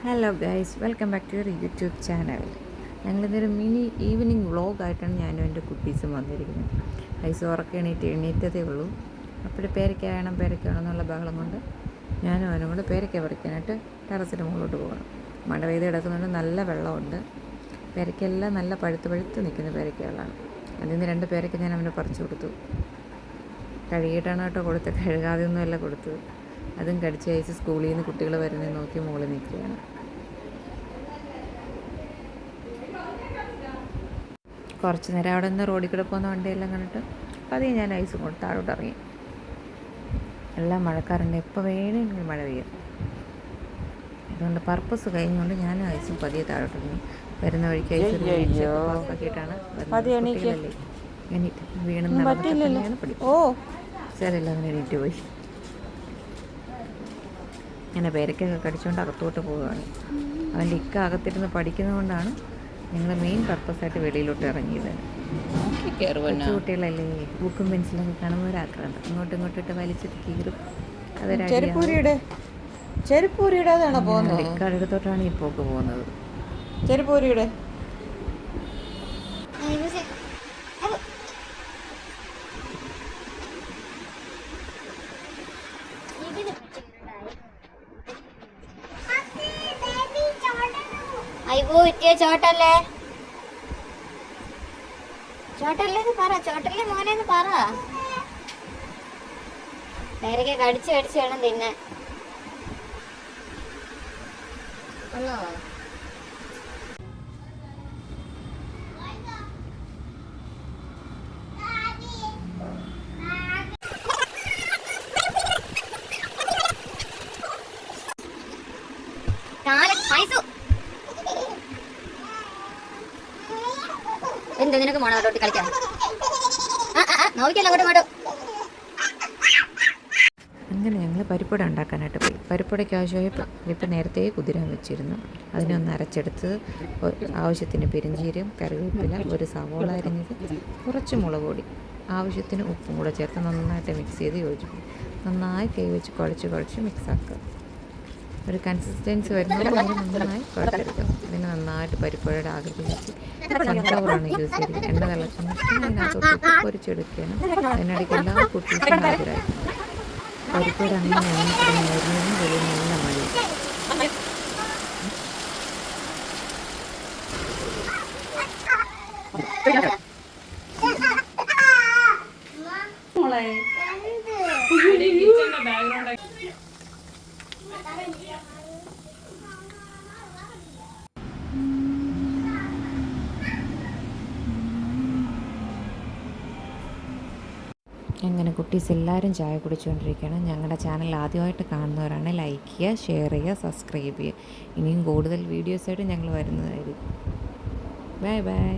Hello guys, welcome back to your YouTube channel. ഞങ്ങളിതൊരു mini evening വ്ളോഗായിട്ടാണ് ഞാനും എൻ്റെ കുട്ടീസും വന്നിരിക്കുന്നത്. ഗൈസ് ഉറക്കം എണീറ്റതേ ഉള്ളൂ. അപ്പോൾ പേരയ്ക്ക വേണം എന്നുള്ള ബഹളം കൊണ്ട് ഞാനും അവനും കൂടെ പേരയ്ക്ക പറിക്കാനായിട്ട് ടെറസിൻ്റെ മുകളിലോട്ട് പോകണം. മഴ പെയ്ത് കിടക്കുന്നുണ്ട്, നല്ല വെള്ളമുണ്ട്. പേരയ്ക്കെല്ലാം നല്ല പഴുത്ത് നിൽക്കുന്ന പേരയ്ക്കകളാണ്. അതിൽ നിന്ന് 2 പേരയ്ക്ക ഞാൻ അവന് പറിച്ചു കൊടുത്തു. കഴുകിയിട്ടാണ് കേട്ടോ കൊടുത്തത്, കഴുകാതെയൊന്നുമല്ല കൊടുത്തത്. അതും കടിച്ച് കഴിച്ച് സ്കൂളിൽ നിന്ന് കുട്ടികൾ വരുന്നത് നോക്കി മുകളിൽ നിൽക്കുകയാണ്. കുറച്ച് നേരം അവിടെ നിന്ന് റോഡിൽ കൂടെ പോകുന്ന വണ്ടിയെല്ലാം കണ്ടിട്ട് പതിയെ ഞാൻ ഐസും കൊണ്ട് താഴോട്ട് ഇറങ്ങി. എല്ലാം മഴക്കാറുണ്ട്, എപ്പോൾ വേണമെങ്കിലും മഴ പെയ്യും. അതുകൊണ്ട് പർപ്പസ് കഴിഞ്ഞുകൊണ്ട് ഞാൻ ഐസും പതിയെ താഴോട്ട് ഇറങ്ങി. വരുന്ന വഴിക്ക് ഐസ് പാസ്സാക്കിയിട്ടാണ് എണീറ്റ് വീണെന്ന് സാരമില്ല, അവൻ എണീറ്റ് പോയി. ഇങ്ങനെ പേരയ്ക്കൊക്കെ കടിച്ചുകൊണ്ട് അകത്തോട്ട് പോവുകയാണ്. അവൻ്റെ ഇക്ക അകത്തിരുന്ന് പഠിക്കുന്നതുകൊണ്ടാണ് ഞങ്ങൾ മെയിൻ പർപ്പസായിട്ട് വെളിയിലോട്ട് ഇറങ്ങിയത്. കുട്ടികളല്ലേ, ബുക്കും പെൻസിലൊക്കെ കാണുമ്പോൾ ഒരാക്രാന്തം, അങ്ങോട്ടും ഇങ്ങോട്ടിട്ട് വലിച്ചിട്ട് കീറും. ഇക്കാടത്തോട്ടാണ് ഈ പോക്ക് പോകുന്നത്. ചെരുപ്പൂരിയുടെ അയ്യോ ഇറ്റിയ ചോട്ടല്ലേ പറ, ചോട്ടല്ലേ മോനെന്ന് പറ. പേരൊക്കെ കടിച്ച് വേണം തിന്നാൻ. എന്താ നിനക്ക് മോണോ തൊട്ടി കളിക്കാൻ? നോക്കിയല്ലോ അങ്ങോട്ടും ഇങ്ങോട്ടും. അങ്ങനെ ഞങ്ങൾ പരിപ്പട ഉണ്ടാക്കാനായിട്ട് പോയി. പരിപ്പടയ്ക്ക് ആവശ്യമായി ഇപ്പം നേരത്തെ കുതിരാൻ വെച്ചിരുന്നു. അതിനൊന്ന് അരച്ചെടുത്ത് ആവശ്യത്തിന് പെരിഞ്ചീരകം, കറിവേപ്പില, ഒരു സവോള അരിഞ്ഞത്, കുറച്ച് മുളക് പൊടി, ആവശ്യത്തിന് ഉപ്പും കൂടെ ചേർത്ത് നന്നായിട്ട് മിക്സ് ചെയ്ത് യോജിക്കും. നന്നായി കൈ വെച്ച് കുഴച്ച് മിക്സാക്കുക. ഒരു കൺസിസ്റ്റൻസി വരുന്നത് നന്നായി കുഴച്ചെടുക്കുക. അതിന് നന്നായിട്ട് പരിപ്പുഴയുടെ ആകൃതി വെച്ച് സൺഫ്ലവറാണ് യൂസ് ചെയ്തത്. എണ്ണ തിളച്ചെന്ന് അതിനകത്തോട്ട് പൊരിച്ചെടുക്കുകയാണ്. അതിനിടയ്ക്ക് എല്ലാ കുട്ടീസും ഹാജരായിട്ടുണ്ട്. പരിപ്പുഴ അങ്ങനെ എണ്ണക്കിടന്ന് വെളിയിൽ നല്ല മഴ. അങ്ങനെ കുട്ടീസ് എല്ലാവരും ചായ കുടിച്ചുകൊണ്ടിരിക്കുകയാണ്. ഞങ്ങളുടെ ചാനൽ ആദ്യമായിട്ട് കാണുന്നവരാണ് ലൈക്ക് ചെയ്യുക, ഷെയർ ചെയ്യുക, സബ്സ്ക്രൈബ് ചെയ്യുക. ഇനിയും കൂടുതൽ വീഡിയോസായിട്ട് ഞങ്ങൾ വരുന്നതായിരിക്കും. Bye bye.